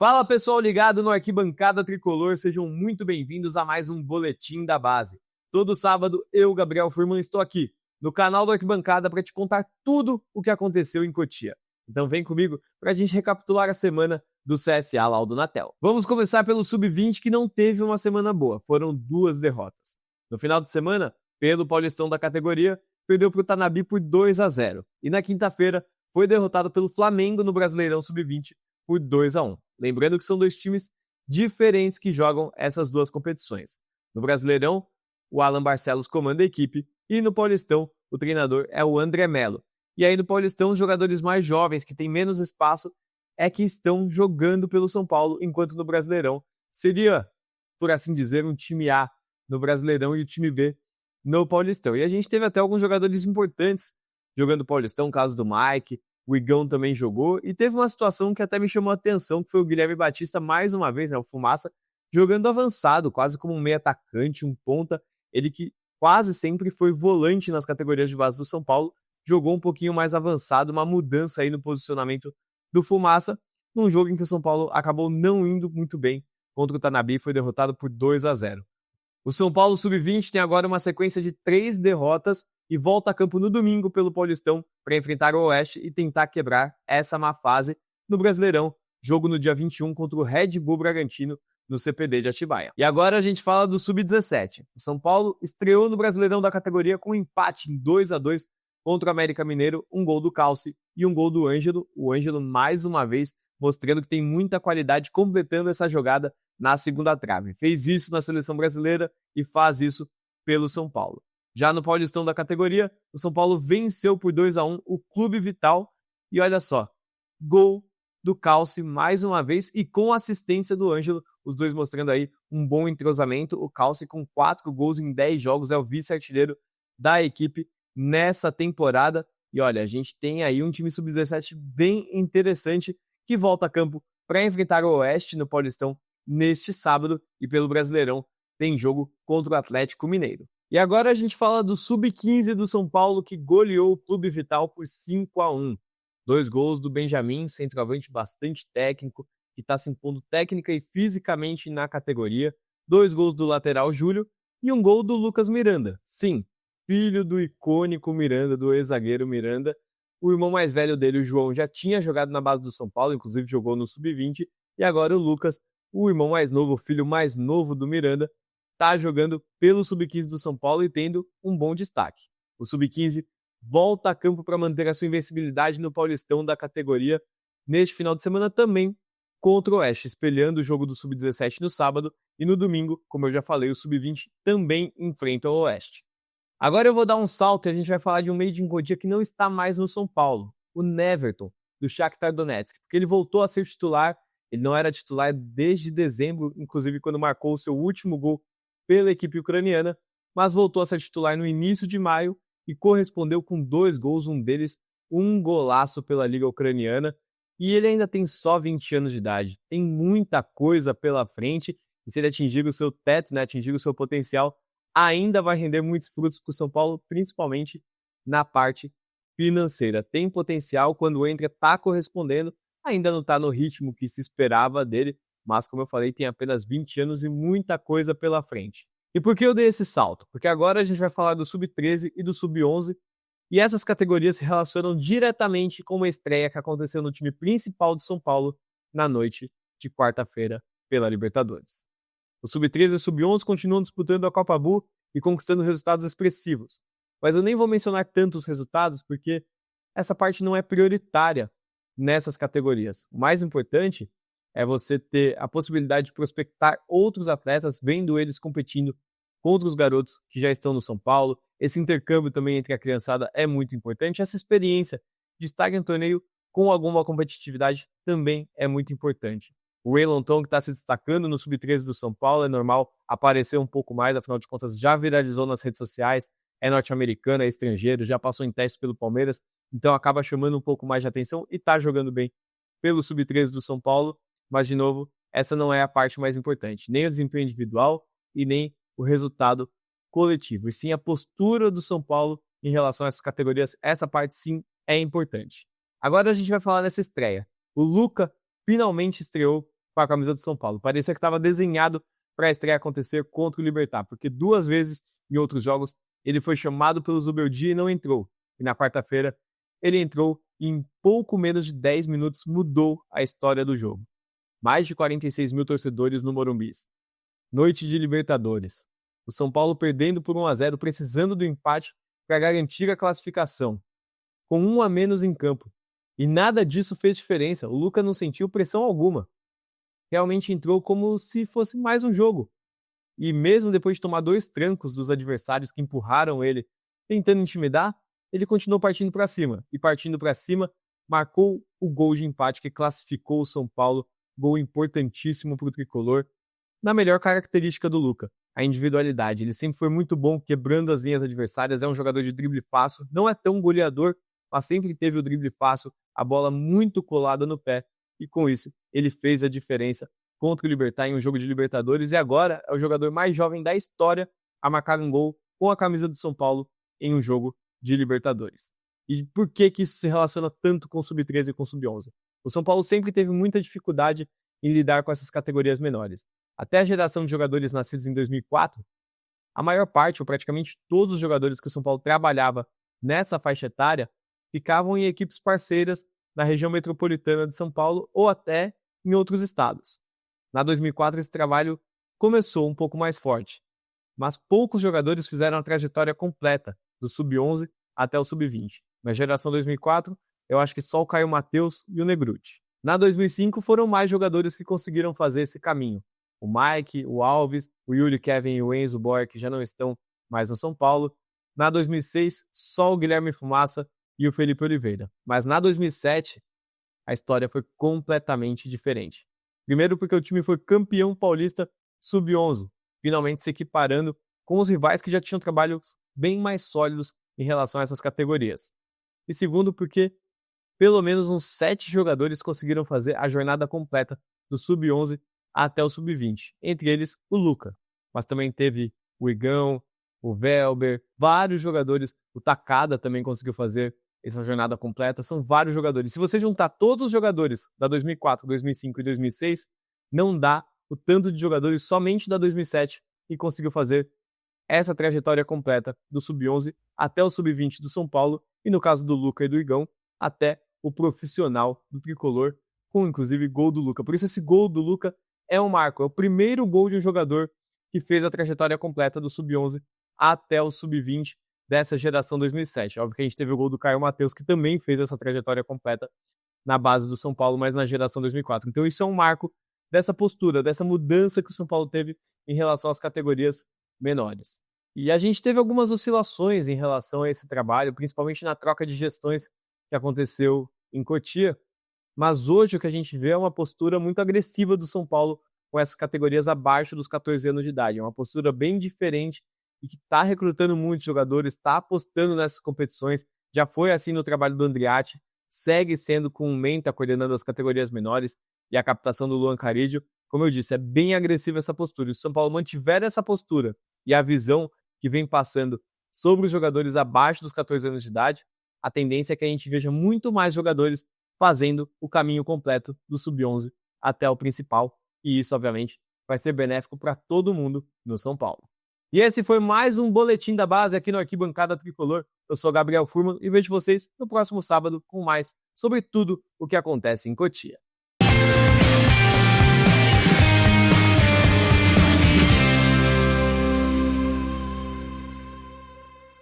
Fala pessoal ligado no Arquibancada Tricolor, sejam muito bem-vindos a mais um Boletim da Base. Todo sábado eu, Gabriel Furman, estou aqui no canal do Arquibancada para te contar tudo o que aconteceu em Cotia. Então vem comigo para a gente recapitular a semana do CFA Laudo Natel. Vamos começar pelo Sub-20 que não teve uma semana boa, foram 2 derrotas. No final de semana, pelo Paulistão da categoria, perdeu para o Tanabe por 2-0 e na quinta-feira foi derrotado pelo Flamengo no Brasileirão Sub-20 por 2-1. Lembrando que são dois times diferentes que jogam essas duas competições. No Brasileirão, o Alan Barcelos comanda a equipe e no Paulistão, o treinador é o André Melo. E aí no Paulistão, os jogadores mais jovens, que têm menos espaço, é que estão jogando pelo São Paulo, enquanto no Brasileirão seria, por assim dizer, um time A no Brasileirão e o time B no Paulistão. E a gente teve até alguns jogadores importantes jogando o Paulistão, o caso do Mike, o Igão também jogou, e teve uma situação que até me chamou a atenção, que foi o Guilherme Batista, mais uma vez, o Fumaça, jogando avançado, quase como um meio atacante, um ponta, ele que quase sempre foi volante nas categorias de base do São Paulo, jogou um pouquinho mais avançado, uma mudança aí no posicionamento do Fumaça, num jogo em que o São Paulo acabou não indo muito bem contra o Tanabe e foi derrotado por 2-0. O São Paulo Sub-20 tem agora uma sequência de 3 derrotas e volta a campo no domingo pelo Paulistão para enfrentar o Oeste e tentar quebrar essa má fase no Brasileirão, jogo no dia 21 contra o Red Bull Bragantino no CPD de Atibaia. E agora a gente fala do Sub-17. O São Paulo estreou no Brasileirão da categoria com um empate em 2-2 contra o América Mineiro, um gol do Calci e um gol do Ângelo. O Ângelo mais uma vez mostrando que tem muita qualidade, completando essa jogada na segunda trave. Fez isso na seleção brasileira e faz isso pelo São Paulo. Já no Paulistão da categoria, o São Paulo venceu por 2-1 o Clube Vital e olha só, gol do Calci mais uma vez e com assistência do Ângelo, os dois mostrando aí um bom entrosamento. O Calci com 4 gols em 10 jogos é o vice-artilheiro da equipe nessa temporada. E olha, a gente tem aí um time sub-17 bem interessante que volta a campo para enfrentar o Oeste no Paulistão neste sábado e pelo Brasileirão tem jogo contra o Atlético Mineiro. E agora a gente fala do Sub-15 do São Paulo que goleou o Clube Vital por 5-1. 2 gols do Benjamin, centroavante bastante técnico, que está se impondo técnica e fisicamente na categoria. 2 gols do lateral Júlio e um gol do Lucas Miranda. Sim, filho do icônico Miranda, do ex-zagueiro Miranda. O irmão mais velho dele, o João, já tinha jogado na base do São Paulo, inclusive jogou no Sub-20. E agora o Lucas, o irmão mais novo, o filho mais novo do Miranda, está jogando pelo Sub-15 do São Paulo e tendo um bom destaque. O Sub-15 volta a campo para manter a sua invencibilidade no Paulistão da categoria neste final de semana também contra o Oeste, espelhando o jogo do Sub-17 no sábado e no domingo, como eu já falei, o Sub-20 também enfrenta o Oeste. Agora eu vou dar um salto e a gente vai falar de um Made in Cotia que não está mais no São Paulo, o Neverton, do Shakhtar Donetsk, porque ele voltou a ser titular, ele não era titular desde dezembro, inclusive quando marcou o seu último gol pela equipe ucraniana, mas voltou a ser titular no início de maio e correspondeu com 2 gols, um deles um golaço pela Liga Ucraniana, e ele ainda tem só 20 anos de idade, tem muita coisa pela frente, e se ele atingir o seu teto, atingir o seu potencial, ainda vai render muitos frutos para o São Paulo, principalmente na parte financeira. Tem potencial, quando entra está correspondendo, ainda não está no ritmo que se esperava dele, mas como eu falei, tem apenas 20 anos e muita coisa pela frente. E por que eu dei esse salto? Porque agora a gente vai falar do Sub-13 e do Sub-11, e essas categorias se relacionam diretamente com uma estreia que aconteceu no time principal do São Paulo na noite de quarta-feira pela Libertadores. O Sub-13 e o Sub-11 continuam disputando a Copa Bu e conquistando resultados expressivos, mas eu nem vou mencionar tantos resultados porque essa parte não é prioritária nessas categorias. O mais importante é você ter a possibilidade de prospectar outros atletas, vendo eles competindo contra os garotos que já estão no São Paulo. Esse intercâmbio também entre a criançada é muito importante. Essa experiência de estar em um torneio com alguma competitividade também é muito importante. O Waylon Tong está se destacando no Sub-13 do São Paulo, é normal aparecer um pouco mais, afinal de contas já viralizou nas redes sociais, é norte-americano, é estrangeiro, já passou em teste pelo Palmeiras, então acaba chamando um pouco mais de atenção e está jogando bem pelo Sub-13 do São Paulo. Mas, de novo, essa não é a parte mais importante, nem o desempenho individual e nem o resultado coletivo, e sim a postura do São Paulo em relação a essas categorias. Essa parte, sim, é importante. Agora a gente vai falar nessa estreia. O Luca finalmente estreou com a camisa do São Paulo. Parecia que estava desenhado para a estreia acontecer contra o Libertad, porque 2 vezes em outros jogos ele foi chamado pelo Zubeldia e não entrou. E na quarta-feira ele entrou e em pouco menos de 10 minutos mudou a história do jogo. Mais de 46 mil torcedores no Morumbi. Noite de Libertadores. O São Paulo perdendo por 1-0, precisando do empate para garantir a classificação, com 1 a menos em campo. E nada disso fez diferença, o Luca não sentiu pressão alguma. Realmente entrou como se fosse mais um jogo. E mesmo depois de tomar 2 trancos dos adversários que empurraram ele, tentando intimidar, ele continuou partindo para cima. E partindo para cima, marcou o gol de empate que classificou o São Paulo, gol importantíssimo para o tricolor, na melhor característica do Luca, a individualidade. Ele sempre foi muito bom quebrando as linhas adversárias, é um jogador de drible fácil, não é tão goleador, mas sempre teve o drible fácil, a bola muito colada no pé, e com isso ele fez a diferença contra o Libertad em um jogo de Libertadores, e agora é o jogador mais jovem da história a marcar um gol com a camisa do São Paulo em um jogo de Libertadores. E por que isso se relaciona tanto com o Sub-13 e com o Sub-11? O São Paulo sempre teve muita dificuldade em lidar com essas categorias menores. Até a geração de jogadores nascidos em 2004, a maior parte, ou praticamente todos os jogadores que o São Paulo trabalhava nessa faixa etária, ficavam em equipes parceiras na região metropolitana de São Paulo ou até em outros estados. Na 2004 esse trabalho começou um pouco mais forte, mas poucos jogadores fizeram a trajetória completa, do Sub-11 até o Sub-20. Na geração 2004, eu acho que só o Caio Mateus e o Negrutti. Na 2005 foram mais jogadores que conseguiram fazer esse caminho. O Mike, o Alves, o Yuri Kevin e o Enzo Boer, que já não estão mais no São Paulo. Na 2006, só o Guilherme Fumaça e o Felipe Oliveira. Mas na 2007, a história foi completamente diferente. Primeiro porque o time foi campeão paulista Sub-11, finalmente se equiparando com os rivais que já tinham trabalhos bem mais sólidos em relação a essas categorias. E segundo porque pelo menos uns 7 jogadores conseguiram fazer a jornada completa do Sub-11 até o Sub-20, entre eles o Luca, mas também teve o Igão, o Velber, vários jogadores, o Takada também conseguiu fazer essa jornada completa, são vários jogadores. Se você juntar todos os jogadores da 2004, 2005 e 2006, não dá o tanto de jogadores somente da 2007 que conseguiu fazer essa trajetória completa do Sub-11 até o Sub-20 do São Paulo e no caso do Luca e do Igão, até o profissional do tricolor, com inclusive gol do Luca. Por isso esse gol do Luca é um marco, é o primeiro gol de um jogador que fez a trajetória completa do Sub-11 até o Sub-20 dessa geração 2007. Óbvio que a gente teve o gol do Caio Mateus, que também fez essa trajetória completa na base do São Paulo, mas na geração 2004. Então isso é um marco dessa postura, dessa mudança que o São Paulo teve em relação às categorias menores. E a gente teve algumas oscilações em relação a esse trabalho, principalmente na troca de gestões que aconteceu em Cotia, mas hoje o que a gente vê é uma postura muito agressiva do São Paulo com essas categorias abaixo dos 14 anos de idade. É uma postura bem diferente e que está recrutando muitos jogadores, está apostando nessas competições. Já foi assim no trabalho do Andriatti, segue sendo com o Menta coordenando as categorias menores e a captação do Luan Carídio. Como eu disse, é bem agressiva essa postura. E se o São Paulo mantiver essa postura e a visão que vem passando sobre os jogadores abaixo dos 14 anos de idade, a tendência é que a gente veja muito mais jogadores fazendo o caminho completo do Sub-11 até o principal, e isso, obviamente, vai ser benéfico para todo mundo no São Paulo. E esse foi mais um Boletim da Base aqui no Arquibancada Tricolor. Eu sou Gabriel Furman e vejo vocês no próximo sábado com mais sobre tudo o que acontece em Cotia.